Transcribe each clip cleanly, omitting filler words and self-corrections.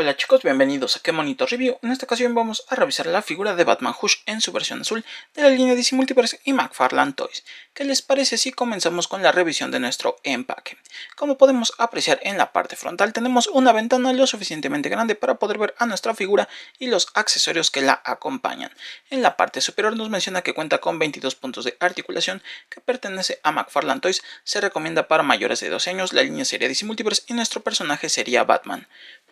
Hola chicos, bienvenidos a Qué Monito Review. En esta ocasión vamos a revisar la figura de Batman Hush en su versión azul de la línea DC Multiverse y McFarlane Toys. ¿Qué les parece si comenzamos con la revisión de nuestro empaque? Como podemos apreciar en la parte frontal tenemos una ventana lo suficientemente grande para poder ver a nuestra figura y los accesorios que la acompañan. En la parte superior nos menciona que cuenta con 22 puntos de articulación, que pertenece a McFarlane Toys, se recomienda para mayores de 12 años, la línea sería DC Multiverse y nuestro personaje sería Batman.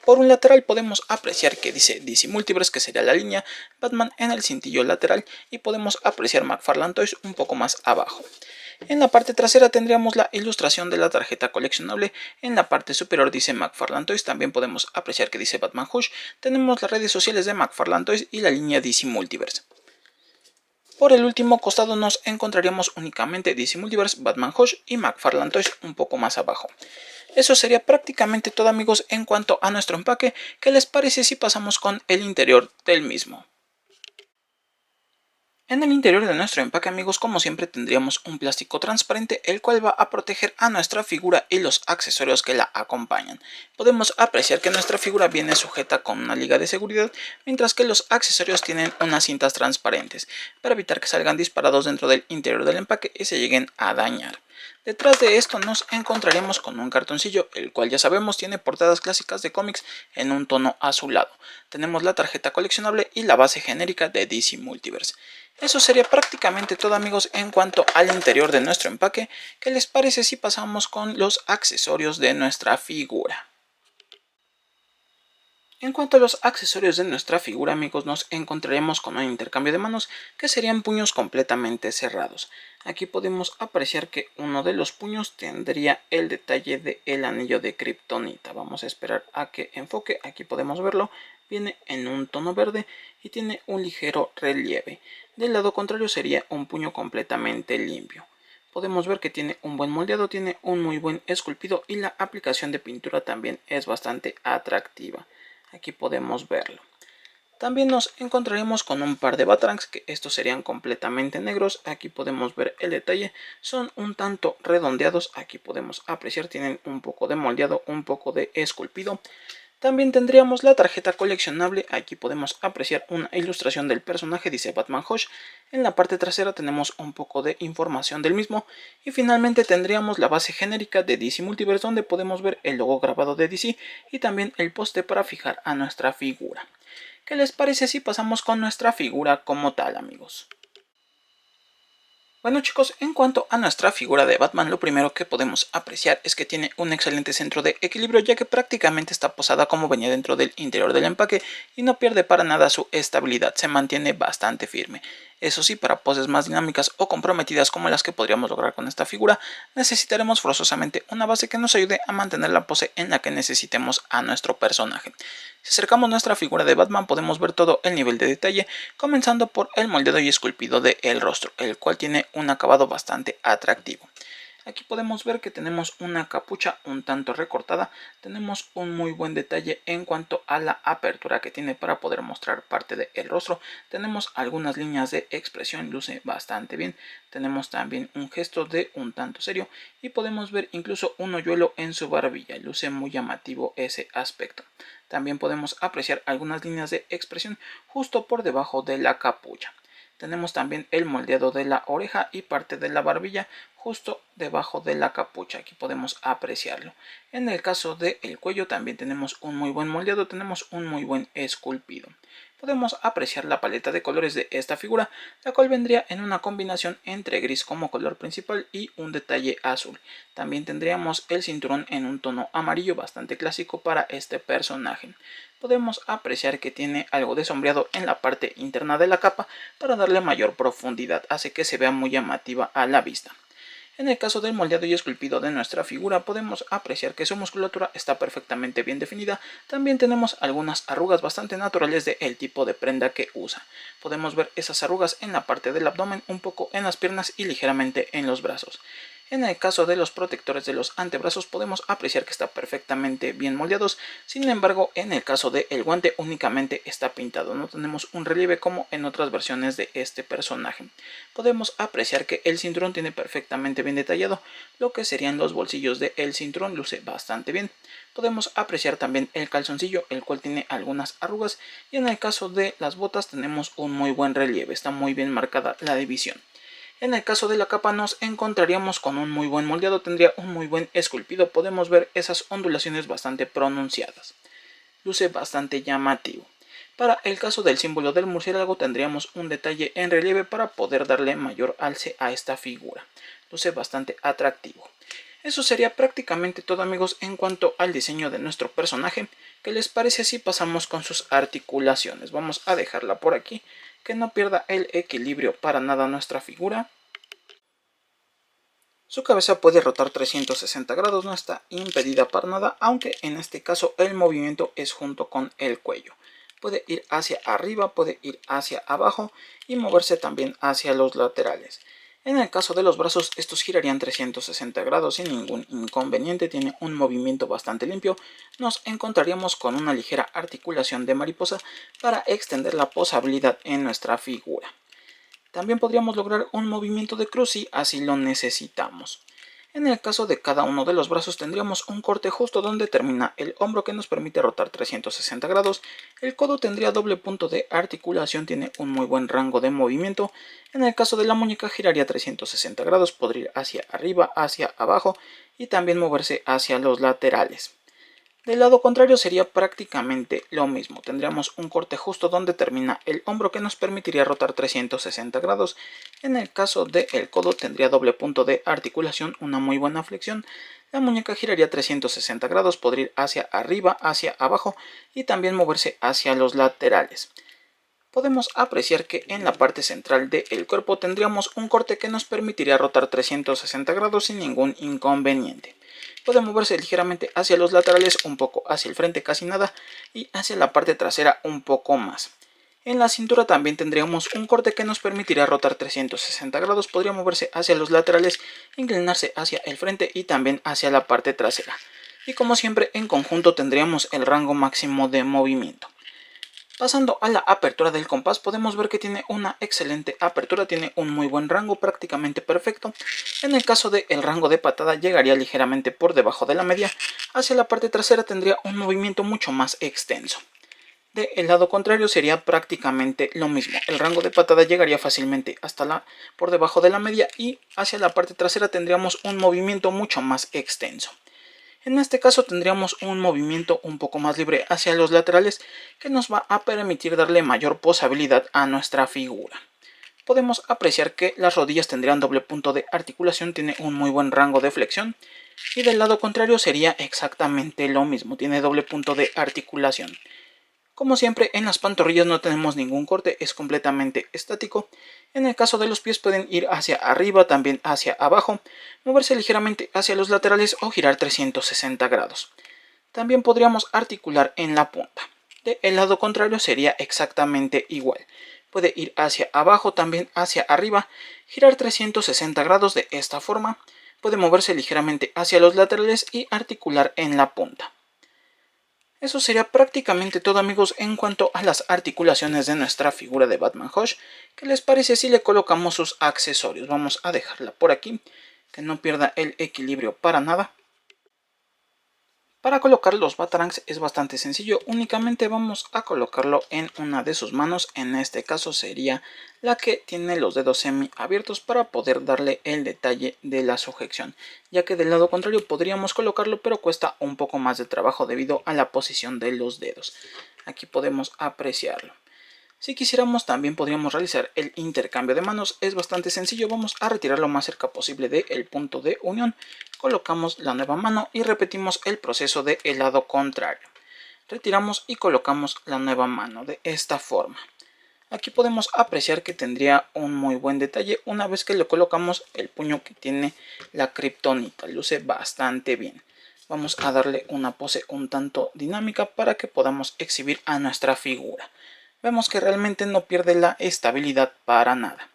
Por un lateral podemos apreciar que dice DC Multiverse, que sería la línea, Batman en el cintillo lateral, y podemos apreciar McFarlane Toys un poco más abajo. En la parte trasera tendríamos la ilustración de la tarjeta coleccionable. En la parte superior dice McFarlane Toys, también podemos apreciar que dice Batman Hush. Tenemos las redes sociales de McFarlane Toys y la línea DC Multiverse. Por el último costado nos encontraríamos únicamente DC Multiverse, Batman Hush y McFarlane Toys un poco más abajo. Eso sería prácticamente todo, amigos, en cuanto a nuestro empaque. ¿Qué les parece si pasamos con el interior del mismo? En el interior de nuestro empaque, amigos, como siempre tendríamos un plástico transparente, el cual va a proteger a nuestra figura y los accesorios que la acompañan. Podemos apreciar que nuestra figura viene sujeta con una liga de seguridad, mientras que los accesorios tienen unas cintas transparentes, para evitar que salgan disparados dentro del interior del empaque y se lleguen a dañar. Detrás de esto nos encontraremos con un cartoncillo, el cual ya sabemos tiene portadas clásicas de cómics en un tono azulado. Tenemos la tarjeta coleccionable y la base genérica de DC Multiverse. Eso sería prácticamente todo, amigos, en cuanto al interior de nuestro empaque. ¿Qué les parece si pasamos con los accesorios de nuestra figura? En cuanto a los accesorios de nuestra figura, amigos, nos encontraremos con un intercambio de manos que serían puños completamente cerrados. Aquí podemos apreciar que uno de los puños tendría el detalle del anillo de kriptonita. Vamos a esperar a que enfoque. Aquí podemos verlo. Viene en un tono verde y tiene un ligero relieve. Del lado contrario sería un puño completamente limpio. Podemos ver que tiene un buen moldeado, tiene un muy buen esculpido y la aplicación de pintura también es bastante atractiva. Aquí podemos verlo. También nos encontraremos con un par de Batarangs, que estos serían completamente negros. Aquí podemos ver el detalle, son un tanto redondeados. Aquí podemos apreciar, tienen un poco de moldeado, un poco de esculpido. También tendríamos la tarjeta coleccionable. Aquí podemos apreciar una ilustración del personaje, dice Batman Hush. En la parte trasera tenemos un poco de información del mismo. Y finalmente tendríamos la base genérica de DC Multiverse, donde podemos ver el logo grabado de DC y también el poste para fijar a nuestra figura. ¿Qué les parece si pasamos con nuestra figura como tal, amigos? Bueno chicos, en cuanto a nuestra figura de Batman, lo primero que podemos apreciar es que tiene un excelente centro de equilibrio, ya que prácticamente está posada como venía dentro del interior del empaque y no pierde para nada su estabilidad, se mantiene bastante firme. Eso sí, para poses más dinámicas o comprometidas como las que podríamos lograr con esta figura, necesitaremos forzosamente una base que nos ayude a mantener la pose en la que necesitemos a nuestro personaje. Si acercamos nuestra figura de Batman podemos ver todo el nivel de detalle, comenzando por el moldeado y esculpido del rostro, el cual tiene un acabado bastante atractivo. Aquí podemos ver que tenemos una capucha un tanto recortada, tenemos un muy buen detalle en cuanto a la apertura que tiene para poder mostrar parte del rostro, tenemos algunas líneas de expresión, luce bastante bien, tenemos también un gesto de un tanto serio y podemos ver incluso un hoyuelo en su barbilla, luce muy llamativo ese aspecto. También podemos apreciar algunas líneas de expresión justo por debajo de la capucha. Tenemos también el moldeado de la oreja y parte de la barbilla justo debajo de la capucha. Aquí podemos apreciarlo. En el caso del cuello también tenemos un muy buen moldeado, tenemos un muy buen esculpido. Podemos apreciar la paleta de colores de esta figura, la cual vendría en una combinación entre gris como color principal y un detalle azul. También tendríamos el cinturón en un tono amarillo bastante clásico para este personaje. Podemos apreciar que tiene algo de sombreado en la parte interna de la capa para darle mayor profundidad, hace que se vea muy llamativa a la vista. En el caso del moldeado y esculpido de nuestra figura podemos apreciar que su musculatura está perfectamente bien definida. También tenemos algunas arrugas bastante naturales del tipo de prenda que usa. Podemos ver esas arrugas en la parte del abdomen, un poco en las piernas y ligeramente en los brazos. En el caso de los protectores de los antebrazos podemos apreciar que está perfectamente bien moldeados. Sin embargo, en el caso del guante únicamente está pintado, no tenemos un relieve como en otras versiones de este personaje. Podemos apreciar que el cinturón tiene perfectamente bien detallado, lo que serían los bolsillos del cinturón luce bastante bien. Podemos apreciar también el calzoncillo, el cual tiene algunas arrugas, y en el caso de las botas tenemos un muy buen relieve, está muy bien marcada la división. En el caso de la capa nos encontraríamos con un muy buen moldeado, tendría un muy buen esculpido, podemos ver esas ondulaciones bastante pronunciadas. Luce bastante llamativo. Para el caso del símbolo del murciélago tendríamos un detalle en relieve para poder darle mayor alce a esta figura. Luce bastante atractivo. Eso sería prácticamente todo, amigos, en cuanto al diseño de nuestro personaje. ¿Qué les parece si pasamos con sus articulaciones? Vamos a dejarla por aquí, que no pierda el equilibrio para nada nuestra figura. Su cabeza puede rotar 360 grados, no está impedida para nada, aunque en este caso el movimiento es junto con el cuello. Puede ir hacia arriba, puede ir hacia abajo y moverse también hacia los laterales. En el caso de los brazos, estos girarían 360 grados sin ningún inconveniente, tiene un movimiento bastante limpio. Nos encontraríamos con una ligera articulación de mariposa para extender la posabilidad en nuestra figura. También podríamos lograr un movimiento de cruz si así lo necesitamos. En el caso de cada uno de los brazos tendríamos un corte justo donde termina el hombro que nos permite rotar 360 grados. El codo tendría doble punto de articulación, tiene un muy buen rango de movimiento. En el caso de la muñeca giraría 360 grados, podría ir hacia arriba, hacia abajo y también moverse hacia los laterales. Del lado contrario sería prácticamente lo mismo, tendríamos un corte justo donde termina el hombro que nos permitiría rotar 360 grados. En el caso del codo tendría doble punto de articulación, una muy buena flexión. La muñeca giraría 360 grados, podría ir hacia arriba, hacia abajo y también moverse hacia los laterales. Podemos apreciar que en la parte central del cuerpo tendríamos un corte que nos permitiría rotar 360 grados sin ningún inconveniente. Puede moverse ligeramente hacia los laterales, un poco hacia el frente, casi nada, y hacia la parte trasera un poco más. En la cintura también tendríamos un corte que nos permitiría rotar 360 grados, podría moverse hacia los laterales, inclinarse hacia el frente y también hacia la parte trasera. Y como siempre, en conjunto tendríamos el rango máximo de movimiento. Pasando a la apertura del compás, podemos ver que tiene una excelente apertura, tiene un muy buen rango, prácticamente perfecto. En el caso del rango de patada llegaría ligeramente por debajo de la media, hacia la parte trasera tendría un movimiento mucho más extenso. Del lado contrario sería prácticamente lo mismo, el rango de patada llegaría fácilmente hasta por debajo de la media y hacia la parte trasera tendríamos un movimiento mucho más extenso. En este caso tendríamos un movimiento un poco más libre hacia los laterales que nos va a permitir darle mayor posabilidad a nuestra figura. Podemos apreciar que las rodillas tendrían doble punto de articulación, tiene un muy buen rango de flexión, y del lado contrario sería exactamente lo mismo, tiene doble punto de articulación. Como siempre, en las pantorrillas no tenemos ningún corte, es completamente estático. En el caso de los pies pueden ir hacia arriba, también hacia abajo, moverse ligeramente hacia los laterales o girar 360 grados. También podríamos articular en la punta. Del lado contrario sería exactamente igual. Puede ir hacia abajo, también hacia arriba, girar 360 grados de esta forma. Puede moverse ligeramente hacia los laterales y articular en la punta. Eso sería prácticamente todo, amigos, en cuanto a las articulaciones de nuestra figura de Batman Hush. ¿Qué les parece si le colocamos sus accesorios? Vamos a dejarla por aquí, que no pierda el equilibrio para nada. Para colocar los Batarangs es bastante sencillo, únicamente vamos a colocarlo en una de sus manos, en este caso sería la que tiene los dedos semi abiertos para poder darle el detalle de la sujeción, ya que del lado contrario podríamos colocarlo pero cuesta un poco más de trabajo debido a la posición de los dedos. Aquí podemos apreciarlo. Si quisiéramos también podríamos realizar el intercambio de manos, es bastante sencillo, vamos a retirar lo más cerca posible del punto de unión, colocamos la nueva mano y repetimos el proceso del lado contrario. Retiramos y colocamos la nueva mano de esta forma. Aquí podemos apreciar que tendría un muy buen detalle una vez que le colocamos el puño que tiene la kriptonita, luce bastante bien. Vamos a darle una pose un tanto dinámica para que podamos exhibir a nuestra figura. Vemos que realmente no pierde la estabilidad para nada.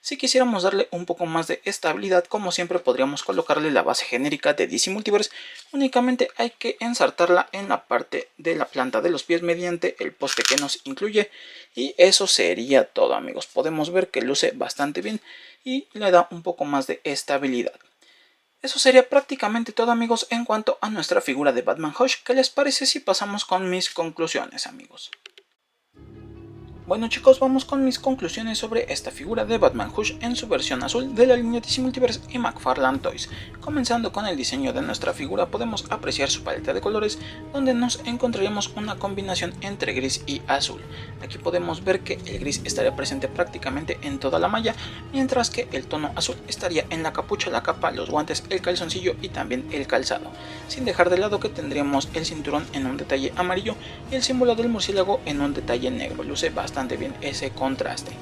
Si quisiéramos darle un poco más de estabilidad, como siempre podríamos colocarle la base genérica de DC Multiverse. Únicamente hay que ensartarla en la parte de la planta de los pies mediante el poste que nos incluye. Y eso sería todo, amigos. Podemos ver que luce bastante bien y le da un poco más de estabilidad. Eso sería prácticamente todo, amigos, en cuanto a nuestra figura de Batman Hush. ¿Qué les parece si pasamos con mis conclusiones, amigos? Bueno, chicos, vamos con mis conclusiones sobre esta figura de Batman Hush en su versión azul de la línea DC Multiverse y McFarlane Toys. Comenzando con el diseño de nuestra figura, podemos apreciar su paleta de colores, donde nos encontraríamos una combinación entre gris y azul. Aquí podemos ver que el gris estaría presente prácticamente en toda la malla, mientras que el tono azul estaría en la capucha, la capa, los guantes, el calzoncillo y también el calzado, sin dejar de lado que tendríamos el cinturón en un detalle amarillo y el símbolo del murciélago en un detalle negro. Luce bastante bien ese contraste.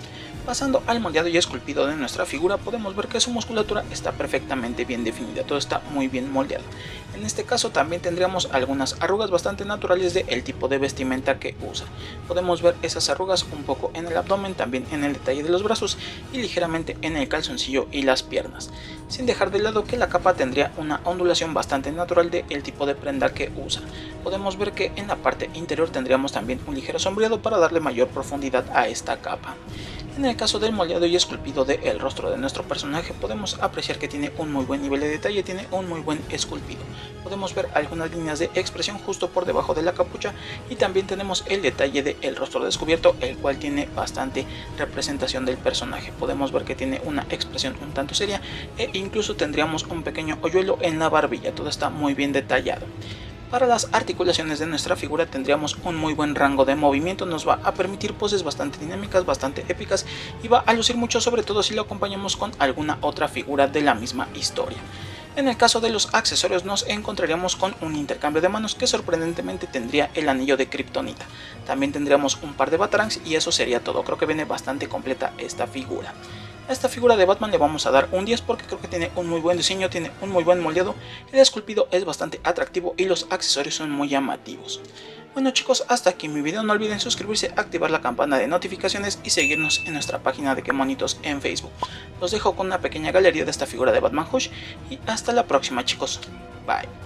Pasando al moldeado y esculpido de nuestra figura, podemos ver que su musculatura está perfectamente bien definida, todo está muy bien moldeado. En este caso también tendríamos algunas arrugas bastante naturales del tipo de vestimenta que usa. Podemos ver esas arrugas un poco en el abdomen, también en el detalle de los brazos y ligeramente en el calzoncillo y las piernas. Sin dejar de lado que la capa tendría una ondulación bastante natural del tipo de prenda que usa. Podemos ver que en la parte interior tendríamos también un ligero sombreado para darle mayor profundidad a esta capa. En el caso del moldeado y esculpido del rostro de nuestro personaje, podemos apreciar que tiene un muy buen nivel de detalle, tiene un muy buen esculpido. Podemos ver algunas líneas de expresión justo por debajo de la capucha y también tenemos el detalle del rostro descubierto, el cual tiene bastante representación del personaje. Podemos ver que tiene una expresión un tanto seria e incluso tendríamos un pequeño hoyuelo en la barbilla, todo está muy bien detallado. Para las articulaciones de nuestra figura tendríamos un muy buen rango de movimiento, nos va a permitir poses bastante dinámicas, bastante épicas y va a lucir mucho, sobre todo si lo acompañamos con alguna otra figura de la misma historia. En el caso de los accesorios nos encontraríamos con un intercambio de manos que sorprendentemente tendría el anillo de Kryptonita. También tendríamos un par de Batarangs y eso sería todo. Creo que viene bastante completa esta figura. A esta figura de Batman le vamos a dar un 10 porque creo que tiene un muy buen diseño, tiene un muy buen moldeado, el esculpido es bastante atractivo y los accesorios son muy llamativos. Bueno, chicos, hasta aquí mi video. No olviden suscribirse, activar la campana de notificaciones y seguirnos en nuestra página de Que Monitos en Facebook. Los dejo con una pequeña galería de esta figura de Batman Hush y hasta la próxima, chicos. Bye.